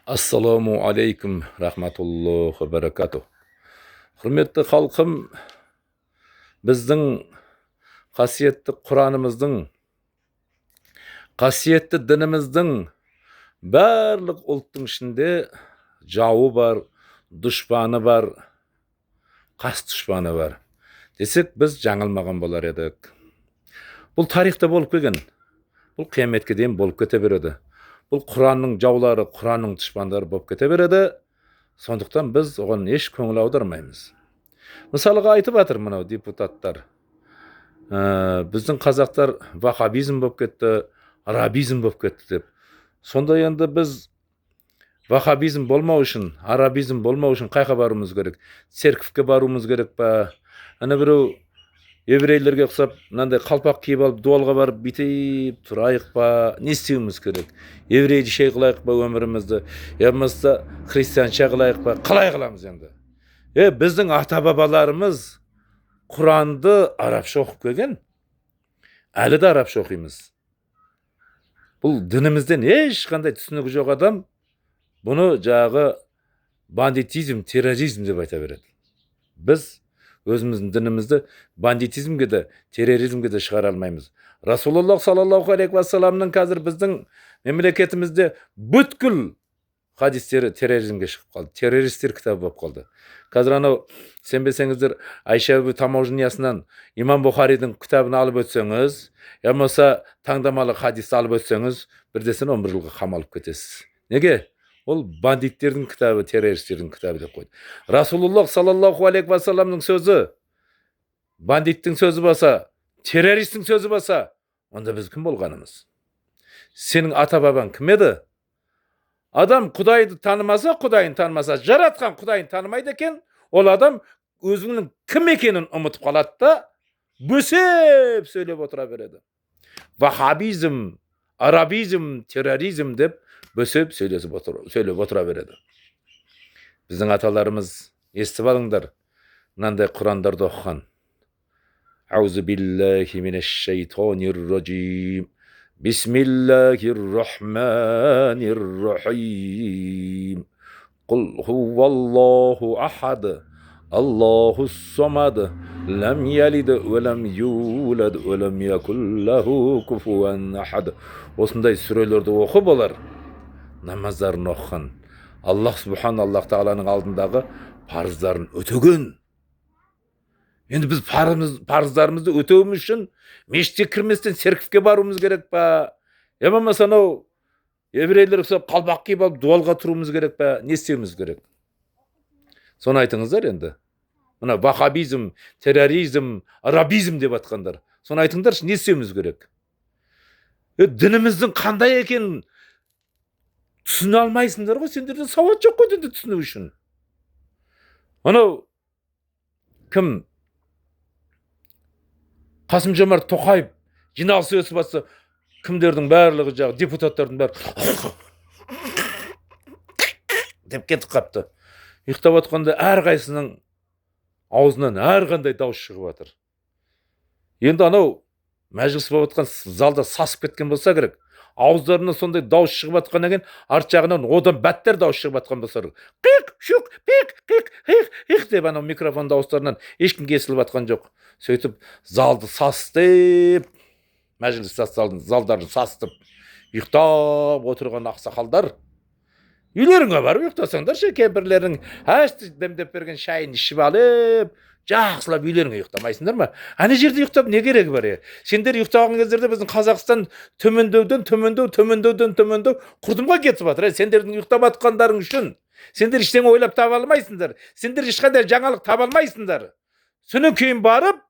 Ассаламу алейкум рахматуллахи баракату. Құрметті халқым, біздің қасиетті Құранымыздың, қасиетті дініміздің барлық ұлттың ішінде жауы бар, дұшпаны бар, қас дұшпаны бар. Десек, біз жаңылмаған болар едік. Бұл тарихта болып келген. Бұл қияметке дейін болып кете береді. Бұл Құранның жаулары, Құранның дұшпандары болып кете береді. Сондықтан біз оған еш көңіл аудармаймыз. Мысалға айтып жатыр мынау депутаттар. Біздің қазақтар вахабизм болып кетті, арабизм болып кетті деп. Сонда енді біз вахабизм болмау үшін, арабизм болмау үшін қайқа баруымыз керек? Церковьке баруымыз керек па? Ана біреу еврейлерге ұқсап, мынандай қалпақ киіп алып дуалға барып бүйтіп тұрайық па? Не істеуіміз керек? Еврейше қылайық па өмірімізді? Я болмаса христианша қылайық па? Қалай қыламыз енді? Біздің ата-бабаларымыз Құранды арабша оқып келген. Әлі де арабша оқимыз. Бұл дінімізден ешқандай түсінігі жоқ адам бұны жағы бандитизм, терроризм деп айта береді. Біз өзіміздің дінімізді бандитизмге де, терроризмге де шығара алмаймыз. Расулаллах саллаллаху алейхи вассаламның қазір біздің мемлекетімізде бүткіл хадистері терроризмге шығып қалды. Террористер кітабы болып қалды. Қазір анау, сенбесеңіздер, Айша Тамаужниясынан Имам Бұхаридің кітабын алып өтсеңіз, я болмаса таңдамалы хадисті алып өтсеңіз, бірдесін 11 жылға қамалып кетесіз. Неге? Ол бандиттердің кітабы, террористердің кітабы деп қойды. Расулуллах саллаллаху алейхи вассаламның сөзі, бандиттің сөзі баса, террористтің сөзі баса, онда біз кім болғанымыз? Сенің ата-бабаң кім еді? Адам Құдайды танымаса, Құдайын танымаса, жаратқан Құдайын танымайды екен, ол адам өзінің кім екенін ұмытып қалады да, бөсеп сөйлеп отыра береді. Вахабизм, арабизм, терроризм деп бөсеп сөйлеп отыра береді. Біздің аталарымыз естіп алыңдар, мынандай Құрандарды оқыған. Аузу биллахи минеш шайтанир раджим. Бисмиллахир-рахманир-рахим. Қул хуваллаху ахад, Аллахус-самад, лам ялид ва лам юлад ва лам якул лаху куфуан ахад. Осындай сүрелерді оқып олар намаздарын оқыған. Аллах субхан, Аллах тағаланың алдындағы парыздарын өтеген. Енді біз парыздарымызды өтеуіміз үшін мешітке кірместен церковьке баруымыз керек па? Я болмаса анау еврейлер ұқсап қалпақ киіп алып дуалға тұруымыз керек па? Не істеуіміз керек? Соны айтыңыздар енді. Мына вахабизм, терроризм, арабизм деп атқандар. Соны айтыңдаршы, не істеуіміз керек? Дініміздің қандай екенін түсіне алмайсыңдар ғой, сендерде сауат жоқ қой дінді түсіну үшін. Анау кім? Қасым-Жомарт Тоқаев жиналыс өсіп жатса, кімдердің барлығы жағы, депутаттардың бәрі деп кетіп қапты. Ұйықтап отқанда әрқайсының аузынан әрқандай дауыс шығып жатыр. Енді анау мәжіліс болып жатқан залда сасып кеткен болса керек, ауыздарынан сондай дауыс шығып жатқаннан кейін арт жағынан одан бәттер дауыс шығып жатқан болса керек. Қиқ, шуқ, пиқ, қиқ, қиқ, қиқ деп анау микрофон дауыстарынан ешкім кесіліп жатқан жоқ. Сөйтіп залды састып, мәжіліс залдарын састып, ұйықтап отырған ақсақалдар, үйлеріңе барып ұйықтасаңдар ше, кемпірлерің әсті демдеп берген шайын ішіп алып, жақсылап үйлеріңе ұйықтамайсыңдар ма? Ана жерде ұйықтап не керегі бар? Сендер ұйықтаған кездерде біздің Қазақстан төмендеуден құрдымға кетіп жатыр. Сендердің ұйықтап жатқандарың үшін сендер ештеңе ойлап таба алмайсыңдар. Сендер ешқандай жаңалық таба алмайсыңдар. Содан кейін барып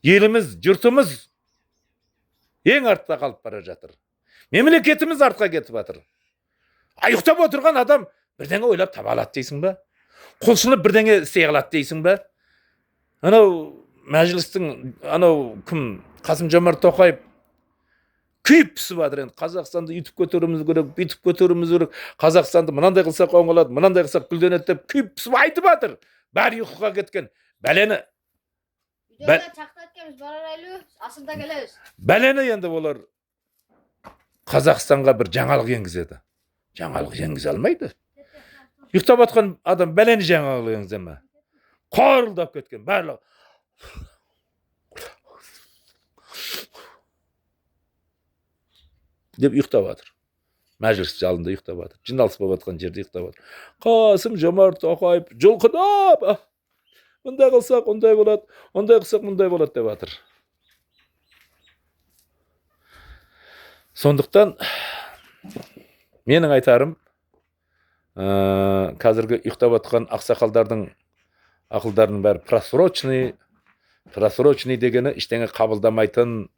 еліміз, жұртымыз ең артта қалып бара жатыр. Мемлекетіміз артқа кетіп жатыр. Ұйықтап отырған адам бірдеңе ойлап таба алады дейсің ба? Құлшынып бірдеңе істей алады дейсің ба? Анау мәжілістің, анау кім? Қасым-Жомарт Тоқаев күйіп пісіп жатыр. Енді Қазақстанды үйтіп көтеруіміз керек, бүйтіп көтеруіміз керек. Қазақстанды мынандай қылсақ оңалады, мынандай қылсақ гүлденеді деп күйіп пісіп айтып жатыр. Бәрі ұйқыға кеткен. Бәлені енді олар Қазақстанға бір жаңалық енгізеді. Жаңалық енгізе алмайды. Ұйықтап жатқан адам бәлені жаңалық енгізе ме? Қорылдап кеткен барлығы. Деп ұйықтап жатыр. Мәжіліс залында ұйықтап жатыр. Жиналыс болып жатқан жерде ұйықтап жатыр. Қасым Жомарт Тоқаев жұлқынып, мындай қылсақ ондай болады, ондай қылсақ мындай болады деп жатыр. Сондықтан менің айтарым, қазіргі ұйықтап жатқан ақсақалдардың ақылдарының бәрі просрочный дегені ештеңе қабылдамайтын,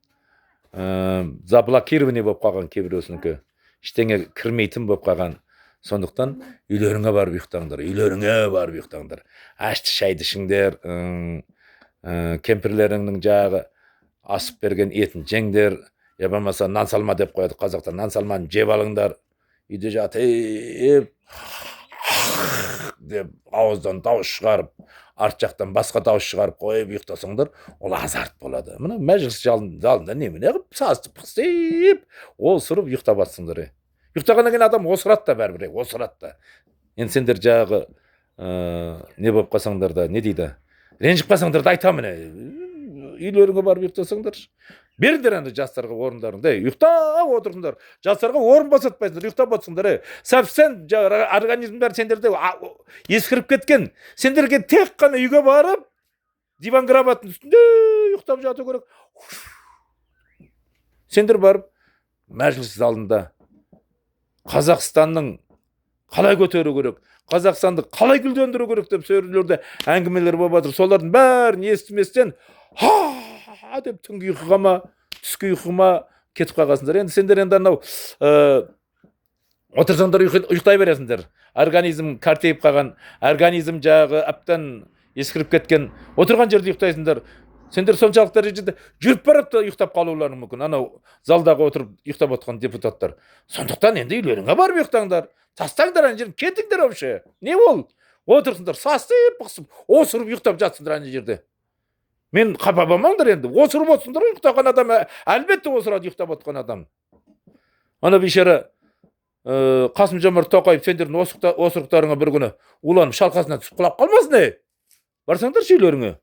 заблокированный болып қалған, кейбіреусінікі ештеңе кірмейтін болып қалған. Сондықтан үйлеріңе барып ұйықтаңдар, ашты шайды ішіңдер, кемпірлеріңнің жағы асып берген етін жеңдер, я болмаса нан салма деп қояды қазақтар, нан салманы жеп алыңдар, үйде жатып деп ауыздан дауыс шығарып, арт жақтан басқа дауыс шығарып қойып ұйықтасаңдар, ол азарт болады. Мына мәжіліс залында немене қылып сазды пықсып, осырып ұйықтап жатсыңдар. Ұйықтағаннан кейін адам осырады да бәрібір, осырады да. Енді сендер жағы не болып қалсаңдар да, не дейді, ренжіп қалсаңдар да айтамын, үйлеріңе барып ұйықтасаңдар, беріңдер енді жастарға орындарыңды, ұйықтап отырыңдар, жастарға орын босатпайсыңдар, ұйықтап отырсыңдар. Совсем организмдер сендерде ескіріп кеткен, сендерге тек қана үйге барып, диван кроваттың үстінде ұйықтап жату керек. Сендер барып мәжіліс залында Қазақстанның қалай көтеру керек, Қазақстанды қалай гүлдендіру керек деп сөйлеулерде әңгімелер болып жатыр. Солардың бәрін естіместен деп түнгі ұйқыға ма, түскі ұйқыға ма кетіп қалғансыңдар. Енді сендер енді анау отырсаңдар ұйықтай бересіңдер. Организм картейіп қалған, организм жағы әптен ескіріп кеткен, отырған жерде ұйықтайсыңдар. Сендер соншалық дәрежеде жүріп барып ұйықтап қалуларың мүмкін, анау залдағы отырып ұйықтап отқан депутаттар. Сондықтан енді үйлеріңе барып ұйықтаңдар, тастаңдар ана жерін, кетіңдер вообще. Не ол? Отырсыңдар, сасып, пықсып, осырып ұйықтап жатсыңдар ана жерде. Мен қапа болмаңдар енді, осырып отырсыңдар, ұйықтаған адам әлбетте осырады ұйықтап отқан адам. Ана бейшара Қасым Жомарт Тоқаев сендердің осырықтарыңа бір күні уланып шалқасына түсіп құлап қалмасын. Барсаңдар үйлеріңе.